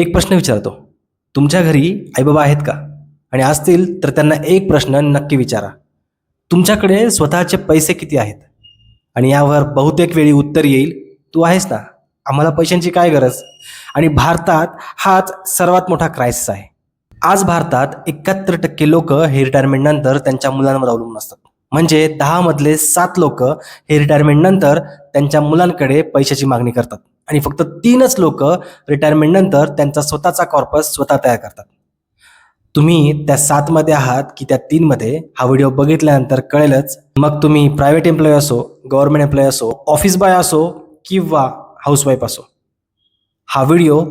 एक प्रश्न विचारतो. तुमच्या घरी आई-बाबा आहेत का? आणि असतील तर त्यांना एक प्रश्न नक्की विचारा. तुमच्याकडे स्वतःचे पैसे किती आहेत? आणि यावर बहुतेक वेळी उत्तर येईल, "तू आहेस ना, आम्हाला पैशांची काय गरज?" आणि भारतात हाच सर्वात मोठा क्रायसिस आहे. आज भारतात 71% लोकं हे रिटायरमेंटनंतर त्यांच्या मुलांवर अवलंबून असतात. म्हणजे 10 मधले 7 लोकं हे रिटायरमेंटनंतर त्यांच्या मुलांकडे पैशाची मागणी करतात. आणि फक्त 3च लोकं रिटायरमेंटनंतर त्यांचा स्वतःचा कॉर्पस स्वतः तयार करतात. तुम्ही त्या 7 मध्ये आहात की त्या 3 मध्ये हा व्हिडिओ बघितल्यानंतर कळेलच. मग तुम्ही प्रायव्हेट एम्प्लॉई असो, गव्हर्नमेंट एम्प्लॉई असो, ऑफिस बॉय असो किंवा हाऊसवाईफ असो, हा व्हिडिओ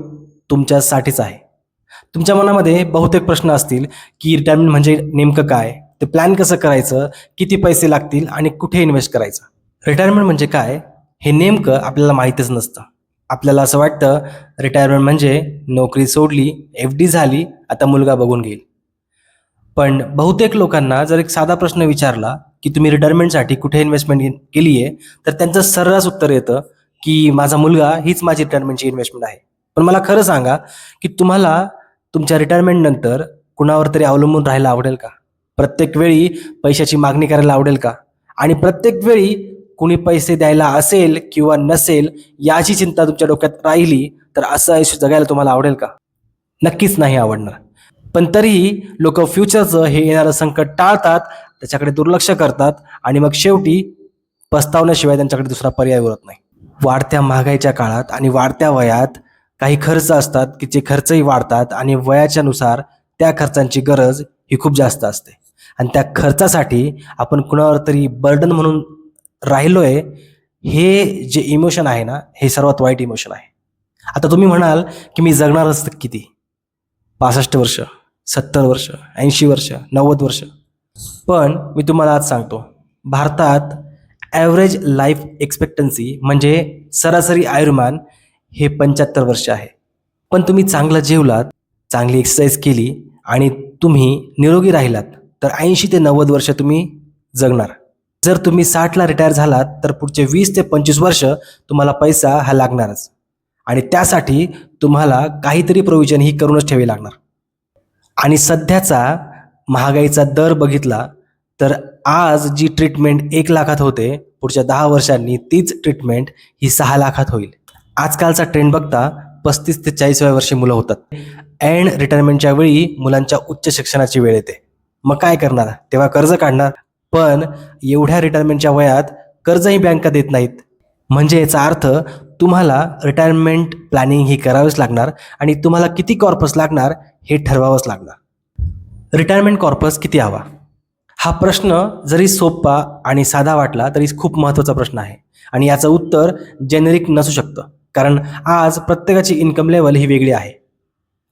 तुमच्यासाठीच आहे. तुमच्या मनामध्ये बहुतेक प्रश्न असतील की रिटायरमेंट म्हणजे नेमकं काय? ते प्लॅन कसं करायचं? किती पैसे लागतील आणि कुठे इन्व्हेस्ट करायचं? रिटायरमेंट म्हणजे काय हे नेमकं आपल्याला माहीतच नसतं. आपल्याला असं वाटतं रिटायरमेंट म्हणजे नोकरी सोडली, एफ-डी झाली, आता मुलगा बघून घेईल. पण बहुतेक लोकांना जर एक साधा प्रश्न विचारला की तुम्ही रिटायरमेंटसाठी कुठे इन्व्हेस्टमेंट केली आहे, तर त्यांचं सर्रास उत्तर येतं की माझा मुलगा हीच माझी रिटायरमेंटची इन्व्हेस्टमेंट आहे. पण मला खरं सांगा की तुम्हाला तुमच्या रिटायरमेंटनंतर कुणावर तरी अवलंबून राहायला आवडेल का? प्रत्येक वेळी पैशाची मागणी करायला आवडेल का? आणि प्रत्येक वेळी कुणी पैसे द्यायला असेल किंवा नसेल याची चिंता तुमच्या डोक्यात राहिली तर असं आयुष्य जगायला तुम्हाला आवडेल का? नक्कीच नाही आवडणार. पण तरीही लोक फ्युचरचं हे येणारं संकट टाळतात, त्याच्याकडे दुर्लक्ष करतात आणि मग शेवटी पस्तावण्याशिवाय त्यांच्याकडे दुसरा पर्याय उरत नाही. वाढत्या महागाईच्या काळात आणि वाढत्या वयात काही खर्च असतात की जे खर्चही वाढतात आणि वयाच्या नुसार त्या खर्चांची गरज ही खूप जास्त असते. आणि त्या खर्चासाठी आपण कुणावर तरी बर्डन म्हणून राहिलोय, हे जे इमोशन आहे ना, हे सर्वात वाईट इमोशन आहे. आता तुम्ही म्हणाल की मी जगणारच किती? 65 वर्ष, 70 वर्ष, 80 वर्ष, 90 वर्ष. पण मी तुम्हाला आज सांगतो, भारतात ॲव्हरेज लाईफ एक्सपेक्टन्सी म्हणजे सरासरी आयुर्मान हे 75 वर्ष आहे. पण तुम्ही चांगलं जेवलात, चांगली एक्सरसाइज केली आणि तुम्ही निरोगी राहिलात तर 80 ते 90 वर्ष तुम्ही जगणार. जर तुम्ही 60ला रिटायर झालात तर पुढचे 20 ते 25 वर्ष तुम्हाला पैसा हा लागणारच. आणि त्यासाठी तुम्हाला काहीतरी प्रोव्हिजन ही करूनच ठेवावी लागणार. आणि सध्याचा महागाईचा दर बघितला तर आज जी ट्रीटमेंट 1 लाखात होते, पुढच्या 10 वर्षांनी तीच ट्रीटमेंट ही 6 लाखात होईल. आजकालचा ट्रेंड बघता 35 ते 40व्या वर्षी मुलं होतात. अँड रिटायरमेंटच्या वेळी मुलांच्या उच्च शिक्षणाची वेळ येते. मग काय करणार? तेव्हा कर्ज काढणार. पण एवढ्या रिटायरमेंटच्या वयात कर्जही बँका देत नाहीत. म्हणजे याचा अर्थ तुम्हाला रिटायरमेंट प्लॅनिंग ही करावीच लागणार आणि तुम्हाला किती कॉर्पस लागणार हे ठरवावंच लागणार. रिटायरमेंट कॉर्पस किती हवा? हा प्रश्न जरी सोपा आणि साधा वाटला तरी खूप महत्त्वाचा प्रश्न आहे. आणि याचं उत्तर जेनेरिक नसू शकतं, कारण आज प्रत्येकाची इन्कम लेवल ही वेगळी आहे.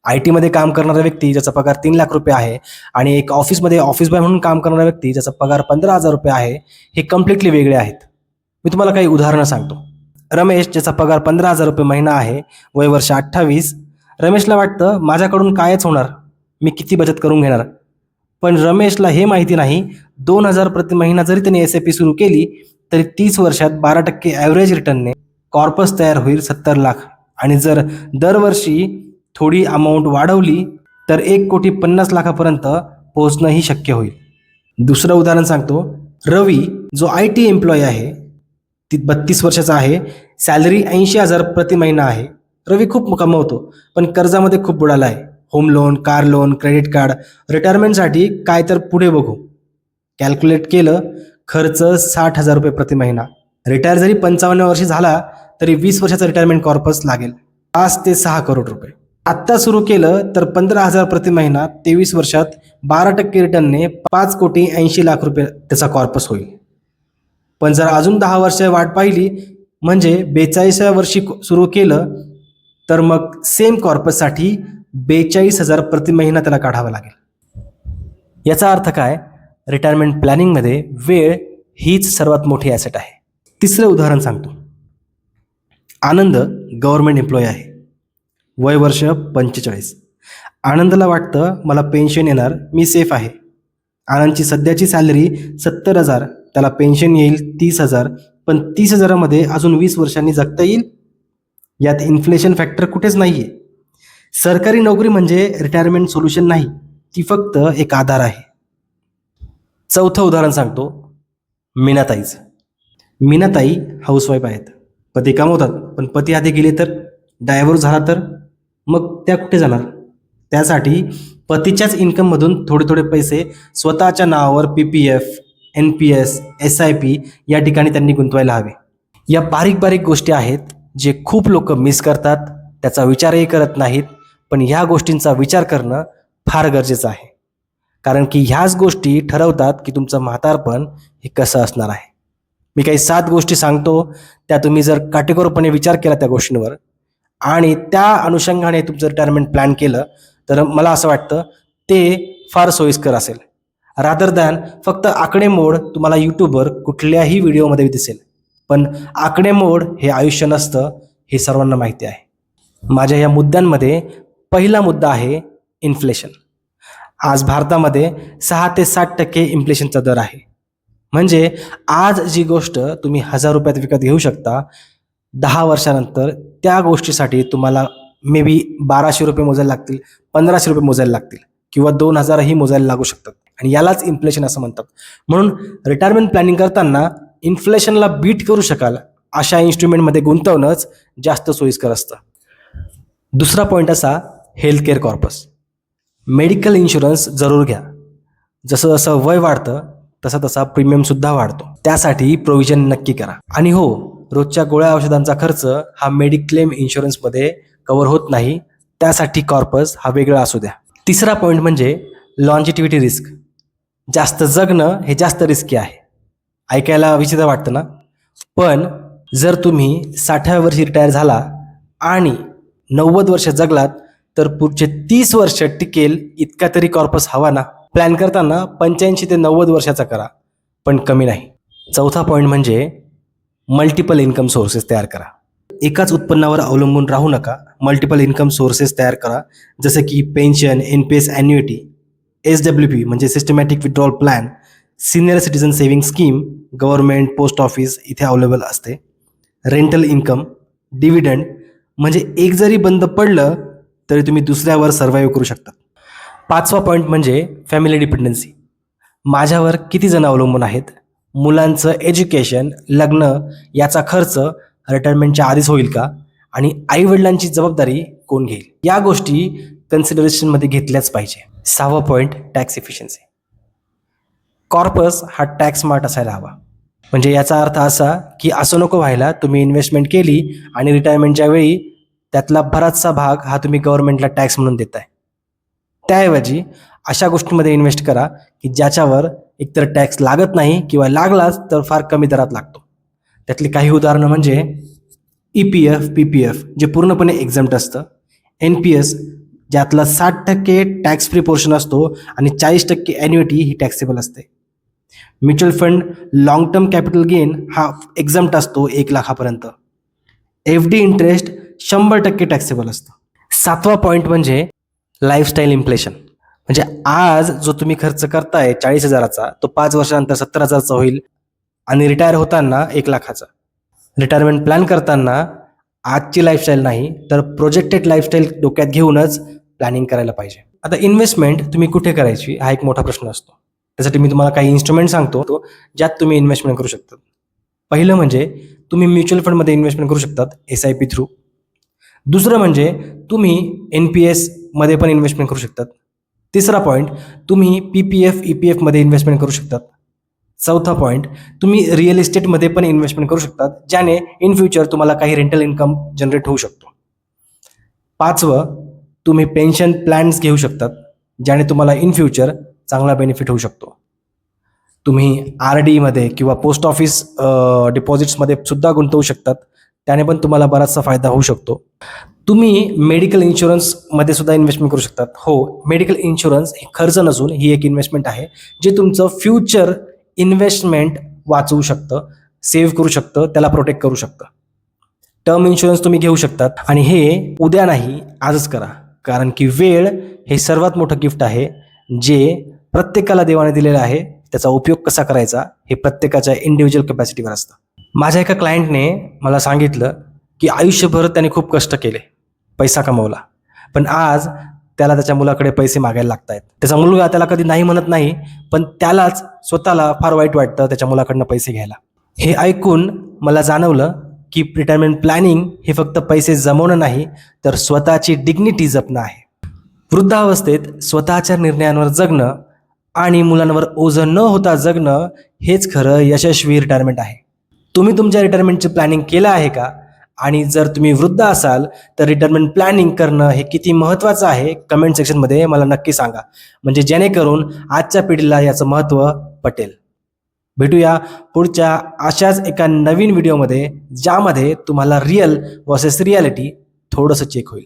IT मध्ये काम करणारा व्यक्ती ज्याचा पगार 3 लाख रुपये आहे आणि एक ऑफिसमध्ये ऑफिस बॉय म्हणून काम करणारा व्यक्ती ज्याचा पगार 15,000 रुपये आहे, हे कम्प्लिटली वेगळे आहेत. मी तुम्हाला काही उदाहरणं सांगतो. रमेश ज्याचा पगार 15,000 रुपये महिना आहे, वय वर्ष 28. रमेशला वाटतं माझ्याकडून कायच होणार, मी किती बचत करून घेणार. पण रमेशला हे माहिती नाही 2,000 प्रति महिना जरी त्याने SIP सुरू केली तरी 30 वर्षात 12% ॲव्हरेज रिटर्नने कॉर्पस तयार होईल 70 लाख. आणि जर दरवर्षी थोडी अमाऊंट वाढवली तर 1,50,00,000 पोहोचणंही शक्य होईल. दुसरं उदाहरण सांगतो. रवी जो IT एम्प्लॉई आहे, 32 वर्षाचा आहे, सॅलरी 80,000 प्रति महिना आहे. रवी खूप कमवतो पण कर्जामध्ये खूप बुडाला आहे. Home loan, car loan, credit card. रिटायरमेंटसाठी काय तर पुढे बघू. कॅल्क्युलेट केलं, खर्च 60,000 रुपये प्रति महिना. रिटायर जरी 55 वर्षी झाला तरी 20 वर्षाचा रिटायरमेंट कॉर्पस लागेल 5 ते 6 करोड रुपये. आत्ता सुरू केलं तर 15,000 प्रति महिना 23 वर्षात 12% रिटर्नने 5,80,00,000 रुपये त्याचा कॉर्पस होईल. पण जर अजून 10 वर्ष वाट पाहिली म्हणजे 42व्या वर्षी सुरू केलं तर मग सेम कॉर्पससाठी 42,000 प्रति महिना त्याला काढावा लागेल. याचा अर्थ काय? रिटायरमेंट प्लॅनिंगमध्ये वेळ हीच सर्वात मोठी ॲसेट आहे. तिसरं उदाहरण सांगतो. आनंद गव्हर्नमेंट एम्प्लॉई आहे, वय वर्ष 45. आनंदला वाटतं मला पेन्शन येणार, मी सेफ आहे. आनंदची सध्याची सॅलरी 70,000, त्याला पेन्शन येईल 30,000. पण 30,000मध्ये अजून 20 वर्षांनी जगता येईल? यात इन्फ्लेशन फॅक्टर कुठेच नाही आहे. सरकारी नोकरी म्हणजे रिटायरमेंट सोल्युशन नाही, ती फक्त एक आधार आहे. चौथं उदाहरण सांगतो, मीनाताईचं. मीनाताई हाऊसवाईफ आहेत. पती कमवतात, पण पती आधी गेले तर, डायव्होर्स झाला तर, मग त्या कुठे जाणार? त्यासाठी पतीच्याच इन्कममधून थोडे थोडे पैसे स्वतःच्या नावावर PPF, NPS, SIP या ठिकाणी त्यांनी गुंतवायला हवे. या बारीक बारीक गोष्टी आहेत जे खूप लोक मिस करतात, त्याचा विचारही करत नाहीत. पण ह्या गोष्टींचा विचार करणं फार गरजेचं आहे, कारण की ह्याच गोष्टी ठरवतात की तुमचं म्हातारपण हे कसं असणार आहे. मी काही 7 गोष्टी सांगतो, त्या तुम्ही जर काटेकोरपणे विचार केला त्या गोष्टींवर आणि त्या अनुषंगाने तुमचं रिटायरमेंट प्लॅन केलं, तर मला असं वाटतं ते फार सोयीस्कर असेल, रादर दॅन फक्त आकडेमोड तुम्हाला यूट्यूबवर कुठल्याही व्हिडिओमध्ये दिसेल. पण आकडेमोड हे आयुष्य नसतं, हे सर्वांना माहिती आहे. माझ्या या मुद्द्यांमध्ये पहिला मुद्दा आहे इन्फ्लेशन. आज भारतामध्ये 6 ते 7% इन्फ्लेशनचा दर आहे. म्हणजे आज जी गोष्ट तुम्ही 1000 रुपयात विकत घेऊ शकता, 10 वर्षानंतर त्या गोष्टीसाठी तुम्हाला मे बी 1200 रुपये मोजायला लागतील, 1500 रुपये मोजायला लागतील किंवा 2000ही मोजायला लागू शकतात. आणि यालाच इन्फ्लेशन असं म्हणतात. म्हणून रिटायरमेंट प्लॅनिंग करताना इन्फ्लेशनला बीट करू शकाल अशा इन्स्ट्रुमेंटमध्ये गुंतवणंच जास्त सोयीस्कर असतं. दुसरा पॉईंट असा, health care corpus. Medical insurance जरूर घ्या. जसं जसं वय वाढतं तसा तसा प्रीमियमसुद्धा वाढतो. त्यासाठी प्रोव्हिजन नक्की करा. आणि हो, रोजच्या गोळ्या औषधांचा खर्च हा मेडिक्लेम इन्शुरन्समध्ये कव्हर होत नाही, त्यासाठी कॉर्पस हा वेगळा असू द्या. तिसरा पॉईंट म्हणजे लॉन्जिटिव्हिटी रिस्क. जास्त जगणं हे जास्त रिस्की आहे. ऐकायला विचित्र वाटतं ना, पण जर तुम्ही 60व्या वर्षी रिटायर झाला आणि 90 वर्ष जगलात तर पुढचे 30 वर्ष टिकेल इतका तरी कॉर्पस हवा ना. प्लॅन करताना 85 ते 90 वर्षाचा करा, पण कमी नाही. चौथा पॉईंट म्हणजे मल्टिपल इन्कम सोर्सेस तयार करा. एकाच उत्पन्नावर अवलंबून राहू नका, मल्टिपल इन्कम सोर्सेस तयार करा. जसं की पेन्शन, NPS ॲन्युइटी, SWP म्हणजे systematic withdrawal plan, senior citizen saving scheme government post office इथे अवेलेबल असते. रेंटल इन्कम, डिव्हिडंड म्हणजे एक जरी बंद पडलं तरी तुम्ही दुसऱ्यावर सर्व्हाइव्ह करू शकता. पाचवा पॉईंट म्हणजे फॅमिली डिपेंडन्सी. माझ्यावर किती जण अवलंबून आहेत, मुलांचं एज्युकेशन, लग्न याचा खर्च रिटायरमेंटच्या आधीच होईल का, आणि आईवडिलांची जबाबदारी कोण घेईल, या गोष्टी कन्सिडरेशनमध्ये घेतल्याच पाहिजे. 6वा पॉईंट, टॅक्स इफिशियन्सी. कॉर्पस हा टॅक्स स्मार्ट असायला हवा. म्हणजे याचा अर्थ असा की असं नको व्हायला तुम्ही इन्व्हेस्टमेंट केली आणि रिटायरमेंटच्या वेळी त्यातला बराचसा भाग हा तुम्ही गव्हर्नमेंटला टॅक्स म्हणून देताय. त्याऐवजी अशा गोष्टींमध्ये इन्व्हेस्ट करा की ज्याच्यावर एकतर टॅक्स लागत नाही किंवा लागलाच तर फार कमी दरात लागतो. त्यातली काही उदाहरणं म्हणजे EPF, PPF जे पूर्णपणे एक्झम्प्ट असतं, NPS ज्यातला 60% टॅक्स फ्री पोर्शन असतो आणि 40% ॲन्युइटी ही टॅक्सेबल असते. Mutual fund long term capital gain हा एक्झम्प्ट असतो 1 लाखापर्यंत. FD इंटरेस्ट 100% टॅक्सेबल असतं. 7वा पॉईंट म्हणजे लाईफस्टाईल इन्फ्लेशन. म्हणजे आज जो तुम्ही खर्च करताय 40,000चा तो 5 वर्षानंतर 70,000चा होईल आणि रिटायर होताना 1 लाखाचा. रिटायरमेंट प्लॅन करताना आजची लाईफस्टाईल नाही तर प्रोजेक्टेड लाईफस्टाईल डोक्यात घेऊनच प्लॅनिंग करायला पाहिजे. आता इन्व्हेस्टमेंट तुम्ही कुठे करायची हा एक मोठा प्रश्न असतो. त्यासाठी मी तुम्हाला काही इन्स्ट्रुमेंट सांगतो ज्यात तुम्ही इन्व्हेस्टमेंट करू शकता. पहिलं म्हणजे तुम्ही म्युच्युअल फंडमध्ये इन्व्हेस्टमेंट करू शकतात SIP थ्रू. दुसरं म्हणजे तुम्ही NPS मध्ये पण इन्व्हेस्टमेंट करू शकतात. तिसरा पॉईंट, तुम्ही PPF, EPF मध्ये इन्व्हेस्टमेंट करू शकतात. चौथा पॉईंट, तुम्ही रिअल इस्टेटमध्ये पण इन्व्हेस्टमेंट करू शकतात, ज्याने इन फ्युचर तुम्हाला काही रेंटल इन्कम जनरेट होऊ शकतो. पाचवं, तुम्ही पेन्शन प्लॅन्स घेऊ शकतात, ज्याने तुम्हाला इन फ्युचर चांगला बेनिफिट होऊ शकतो. तुम्ही RD मध्ये किंवा पोस्ट ऑफिस डिपॉझिट्समध्ये सुद्धा गुंतवू शकतात, त्याने पण तुम्हाला बराचसा फायदा होऊ शकतो. तुम्ही मेडिकल इन्शुरन्समध्ये सुद्धा इन्व्हेस्टमेंट करू शकतात. हो, मेडिकल इन्शुरन्स हे खर्च नसून ही एक इन्व्हेस्टमेंट आहे, जे तुमचं फ्युचर इन्व्हेस्टमेंट वाचवू शकतं, सेव्ह करू शकतं, त्याला प्रोटेक्ट करू शकतं. टर्म इन्शुरन्स तुम्ही घेऊ शकतात आणि हे उद्या नाही आजच करा, कारण की वेळ हे सर्वात मोठं गिफ्ट आहे जे प्रत्येकाला देवाने दिलेलं आहे. त्याचा उपयोग कसा करायचा हे प्रत्येकाच्या इंडिव्हिज्युअल कॅपॅसिटीवर असतं. माझ्या एका क्लायंटने मला सांगितलं की आयुष्यभर त्याने खूप कष्ट केले, पैसा कमवला, पण आज त्याला त्याच्या मुलाकडे पैसे मागायला लागत आहेत. त्याचा मुलगा त्याला कधी नाही म्हणत नाही, पण त्यालाच स्वतःला फार वाईट वाटतं त्याच्या मुलाकडनं पैसे घ्यायला. हे ऐकून मला जाणवलं की रिटायरमेंट प्लॅनिंग हे फक्त पैसे जमवणं नाही, तर स्वतःची डिग्निटी जपणं आहे. वृद्धावस्थेत स्वतःच्या निर्णयांवर जगणं आणि मुलांवर ओझं न होता जगणं हेच खरं यशस्वी रिटायरमेंट आहे. तुम्ही तुमच्या रिटायरमेंटचे प्लॅनिंग केलं आहे का? आणि जर तुम्ही वृद्ध असाल तर रिटायरमेंट प्लॅनिंग करणं हे किती महत्त्वाचं आहे कमेंट सेक्शनमध्ये मला नक्की सांगा, म्हणजे जेणेकरून आजच्या पिढीला याचं महत्त्व पटेल. भेटूया पुढच्या अशाच एका नवीन व्हिडिओमध्ये, ज्यामध्ये तुम्हाला रिअल वर्सेस रियालिटी थोडंसं चेक होईल.